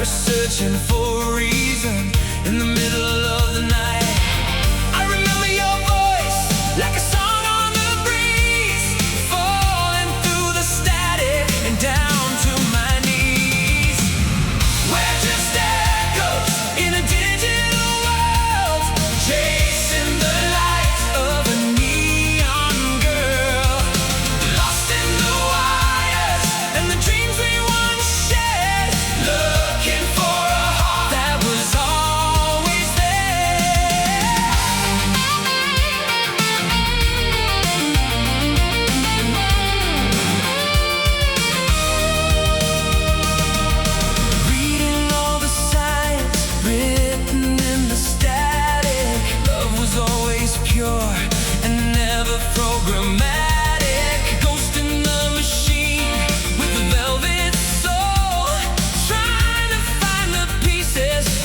Searching for a reason in the middle of the night. I remember your voice like a song on the breeze, falling through the static and down to my knees. We're just echoes in a digital world, chasing the light of a neon girl, lost in the wires and the dreams we once shared. Looking for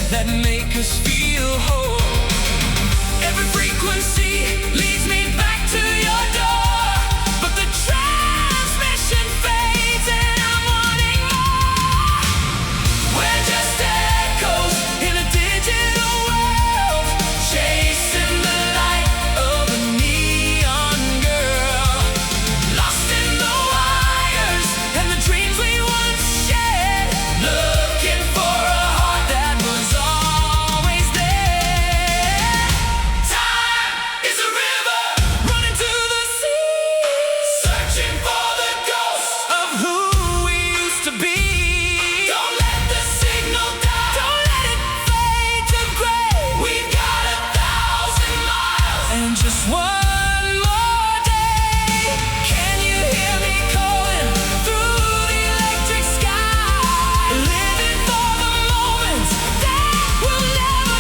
that make us feel whole. Every frequency leads me back to your door, but the transmission fades and I'm wanting more. We're just echoes in a digital world, chasing the light of a neon girl, lost in the wires and the dreams we once shared. Looking for a heart that was just one more day. Can you hear me calling through the electric sky? Living for the moments that will never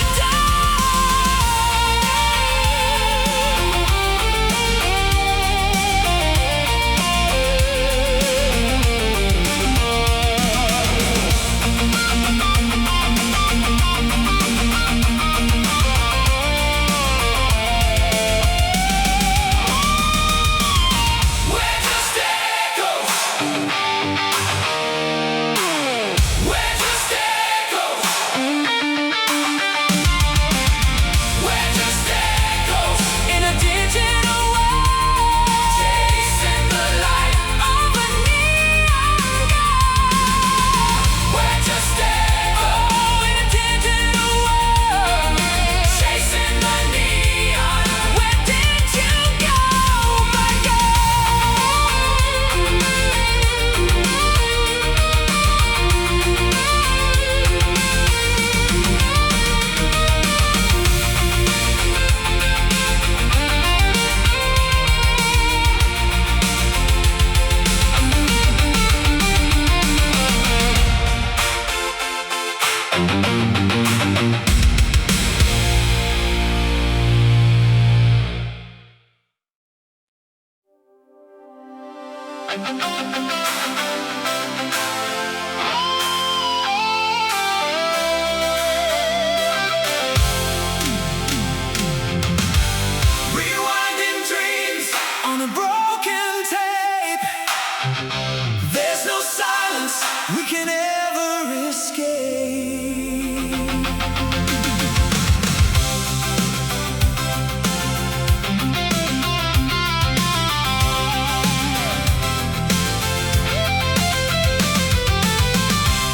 rewinding dreams on a broken tape. There's no silence we can ever escape.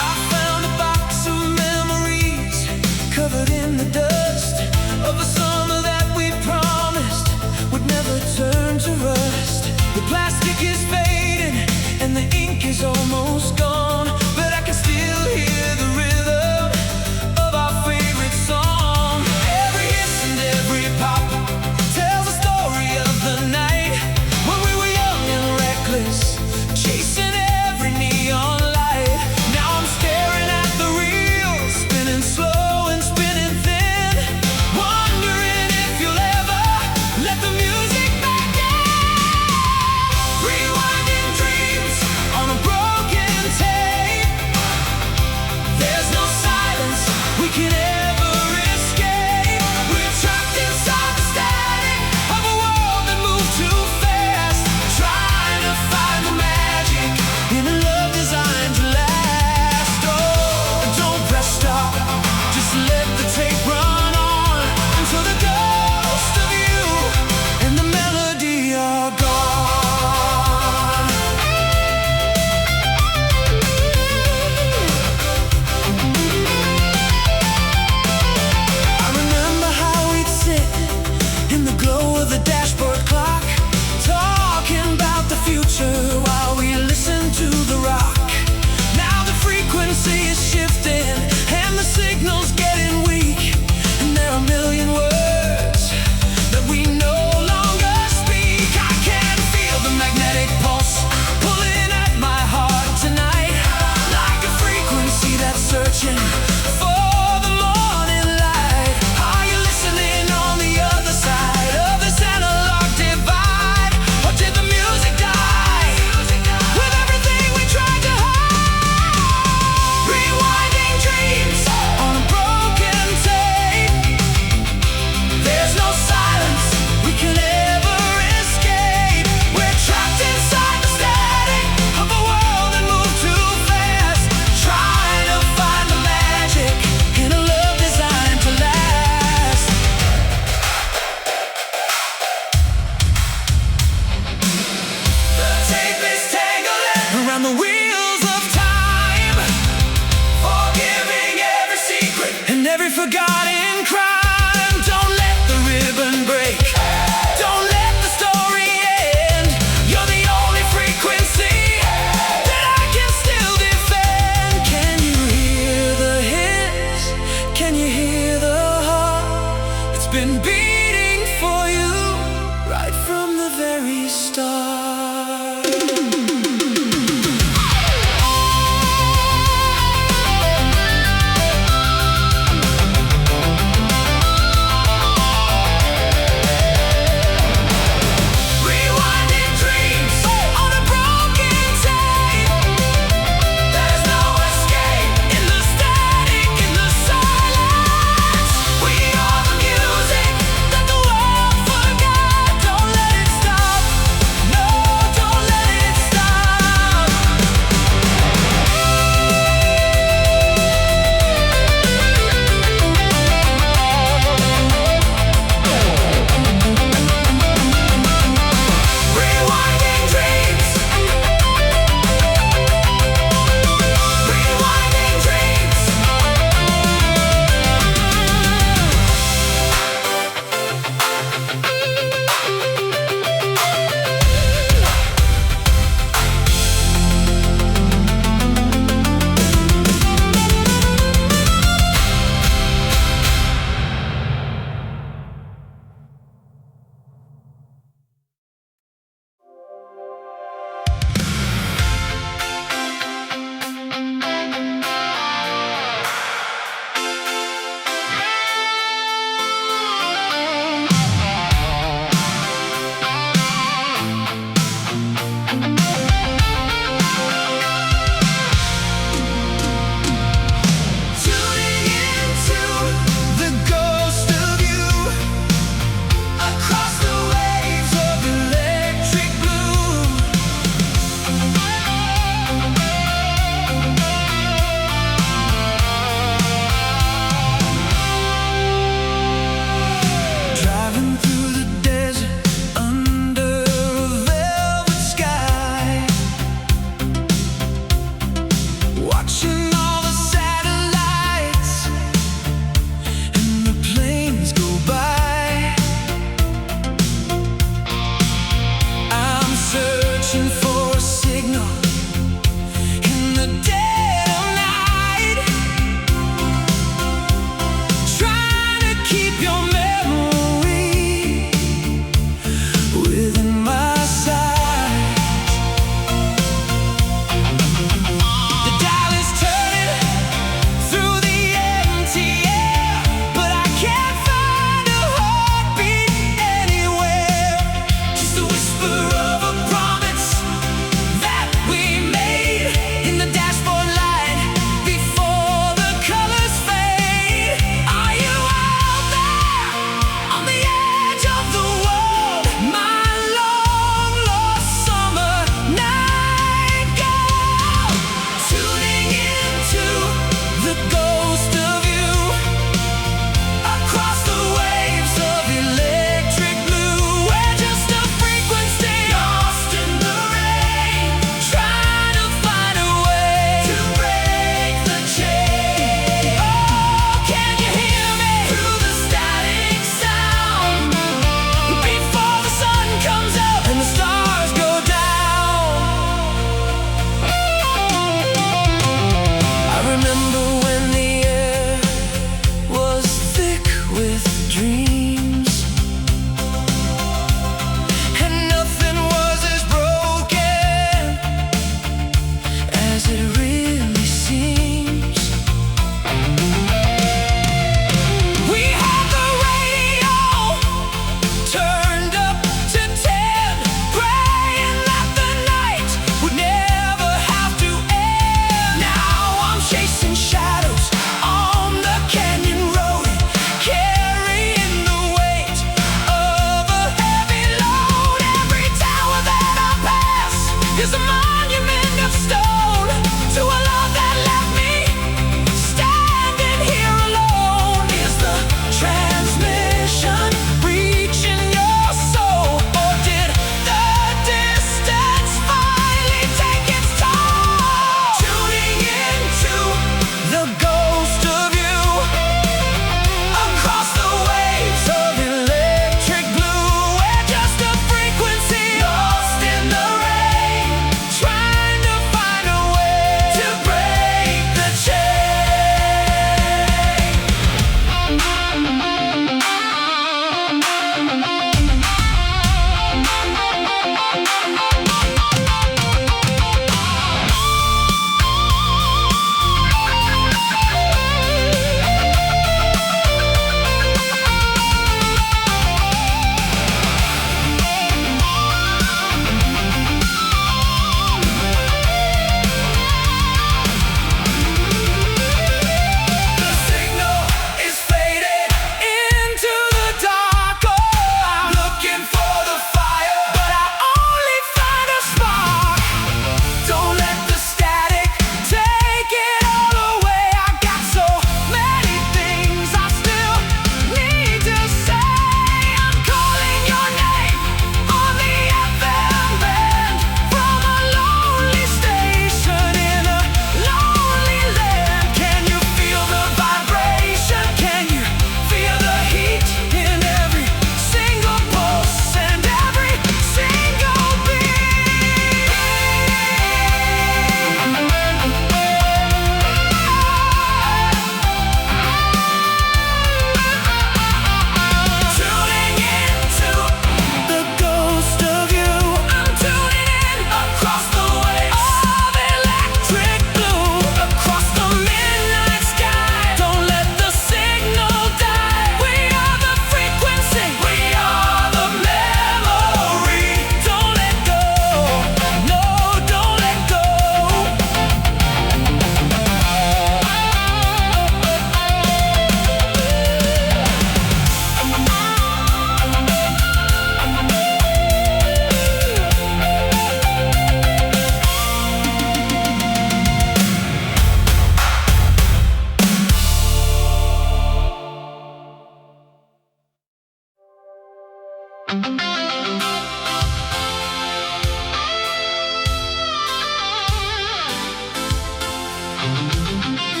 I found a box of memories covered in the dust of a summer that we promised would never turn to rust.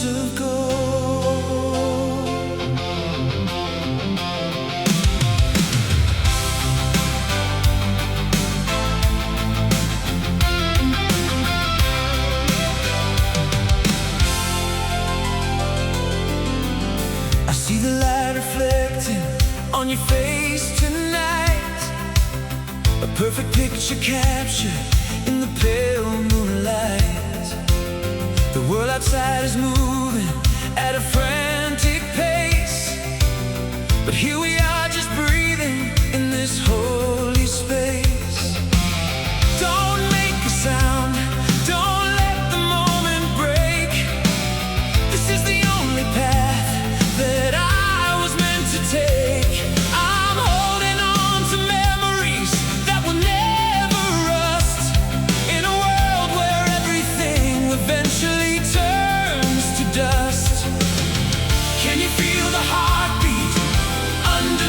fields of gold. I see the light reflecting on your face tonight, a perfect picture captured in the pale moonlight. The world outside is moving at a frantic pace, but here we are just breathing in this holy space. Don't make a sound, don't let the moment break. This is the only path that I was meant to take. I'm holding on to memories that will never rust, in a world where everything eventually turns to dust. Can you feel the heartbeat under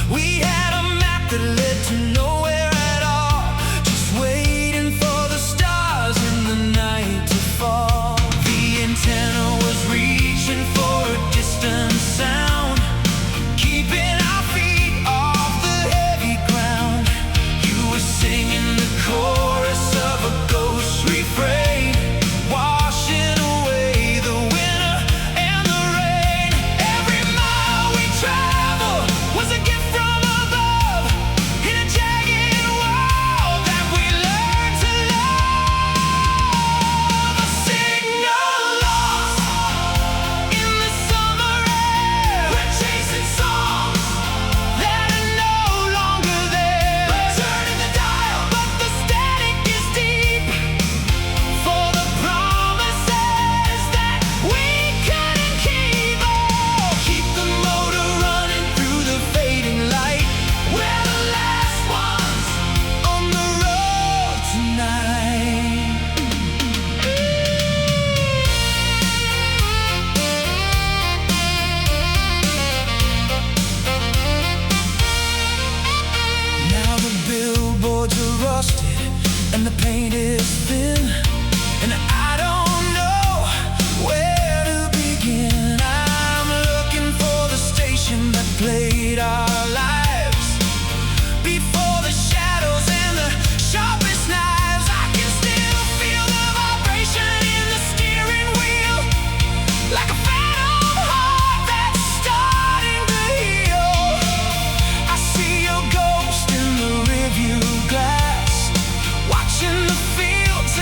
We had a map that led to nowhere at all, just waiting for the stars in the night to fall. The antenna was reaching for a distant sound, keeping our feet off the heavy ground. You were singing the chorus of a ghost refrain, washing away the winter and the rain. Every mile we traveled was a gift from above, in a jagged world that we learned to love. A signal lost in the summer air. We're chasing songs that are no longer there. We're turning the dial, but the static is deep, for the promises that we couldn't keep. Oh, keep the motor running through the fading light. We're the last ones on the road tonight. Now the billboards are rusted and the paint is thin, and I don't know where to begin. I'm looking for the station that played our lives before the shadows and the sharpest knives. I can still feel the vibration in the steering wheel, like a phantom heart that's starting to heal. I see your ghost in the rearview glass, watching the fields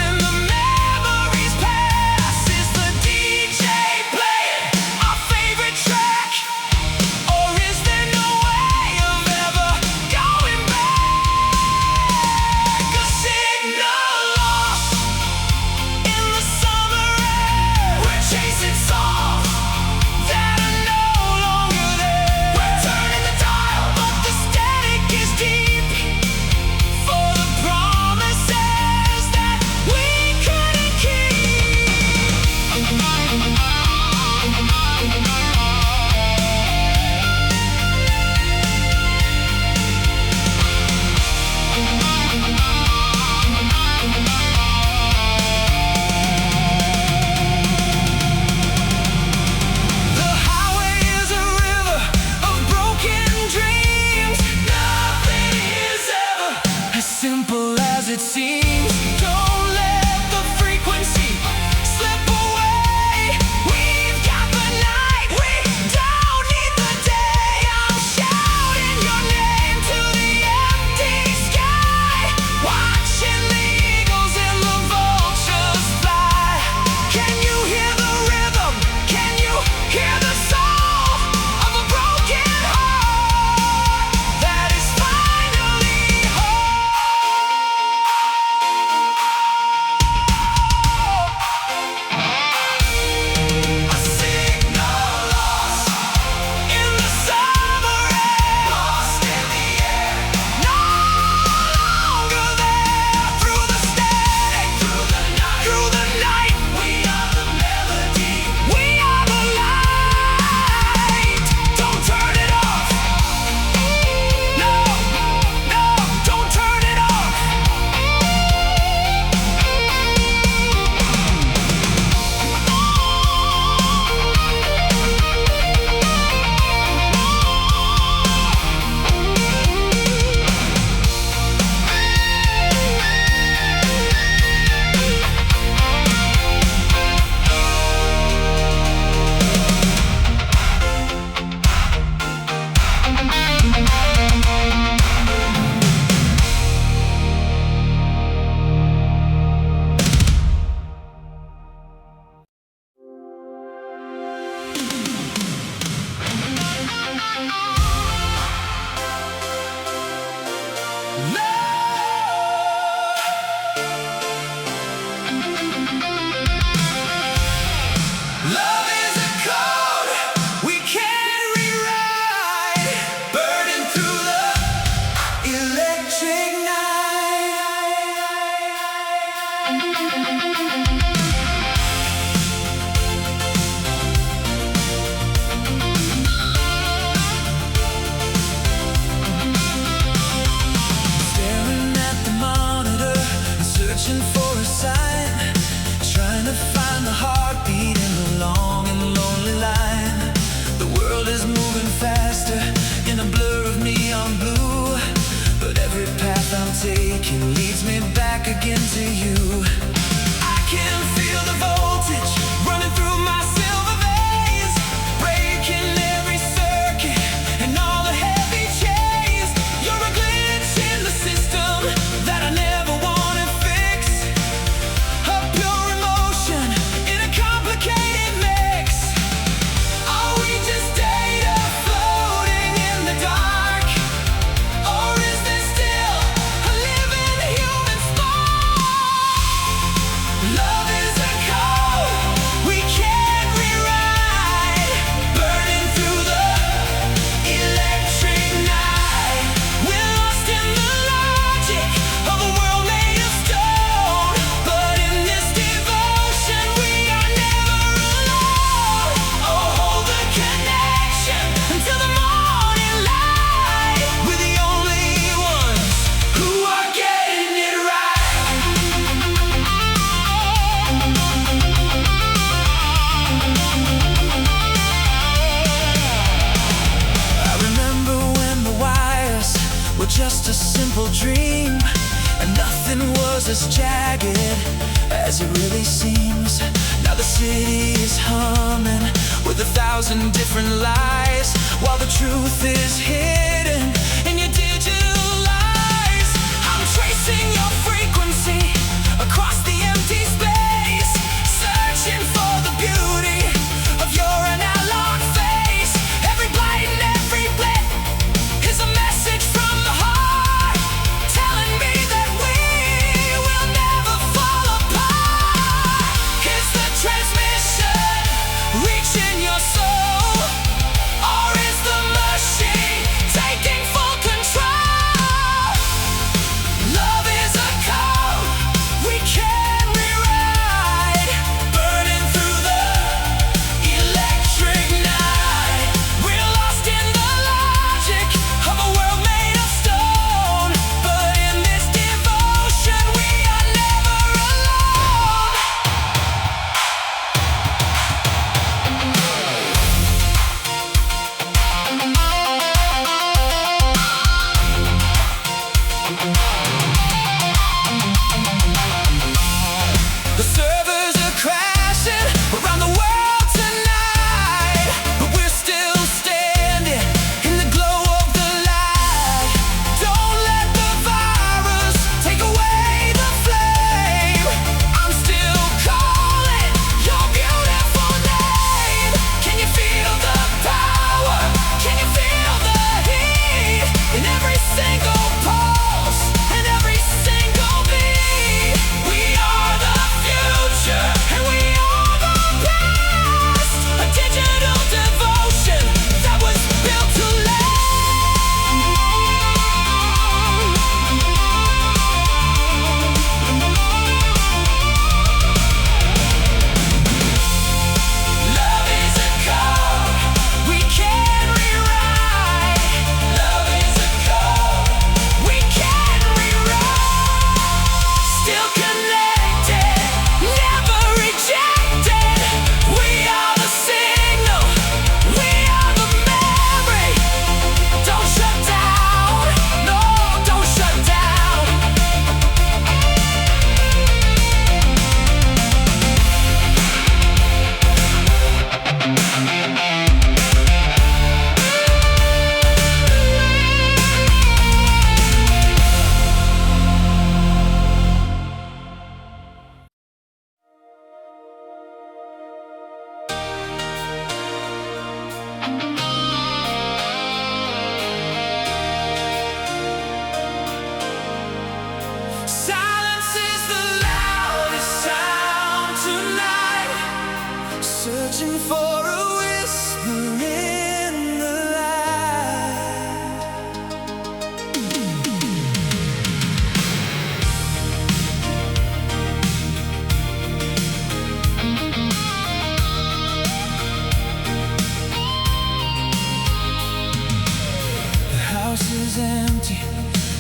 just a simple dream, and nothing was as jagged as it really seems. Now the city is humming with 1,000 different lies, while the truth is hidden in your digital lies. I'm tracing your frequency across the empty space, searching for the beauty of your analog face. Every blight and every blip is a message from the heart, telling me that we will never fall apart. Is the transmission reaching your soul, or is the machine taking full control? Love is a code we can rewrite, burning through the electric night. We're lost in the logic of a world made of stone, but in this devotion we are never alone. The servers are crashing around the world tonight, but we're still standing in the glow of the light. Don't let the virus take away the flame. I'm still calling your beautiful name. Can you feel the power? Can you feel the heat in every single pulse and every single beat? We are the future and we are the past, a digital devotion that was built to Love is a code we can rewrite. Love is a code we can rewrite. Still connected, never rejected. We are the signal, we are the memory. Don't shut down, no, don't shut down. Silence is the loudest sound tonight, searching for a whisper in the light. The house is empty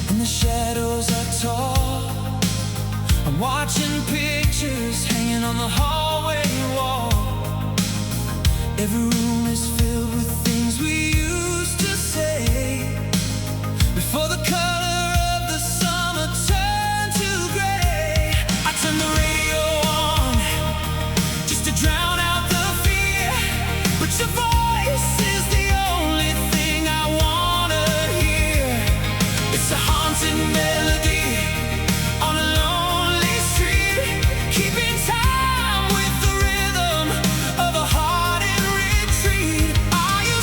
and the shadows are tall. I'm watching pictures hanging on the hallway wall. Every room is filled with things we used to say before the color of the summer turned to gray. I turn the radio on just to drown out the fear, but your voice is the only thing I wanna hear. It's a haunting melody on a lonely street, keeping time with the rhythm of a heart in retreat. Are you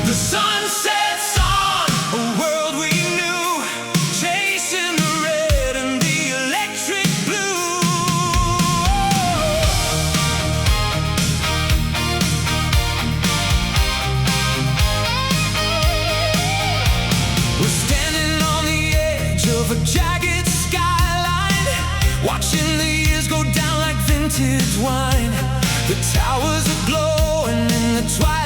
The sun sets on a world we knew, chasing the red and the electric blue. We're standing on the edge of a jagged skyline, watching the years go down like vintage wine. The towers are glowing in the twilight.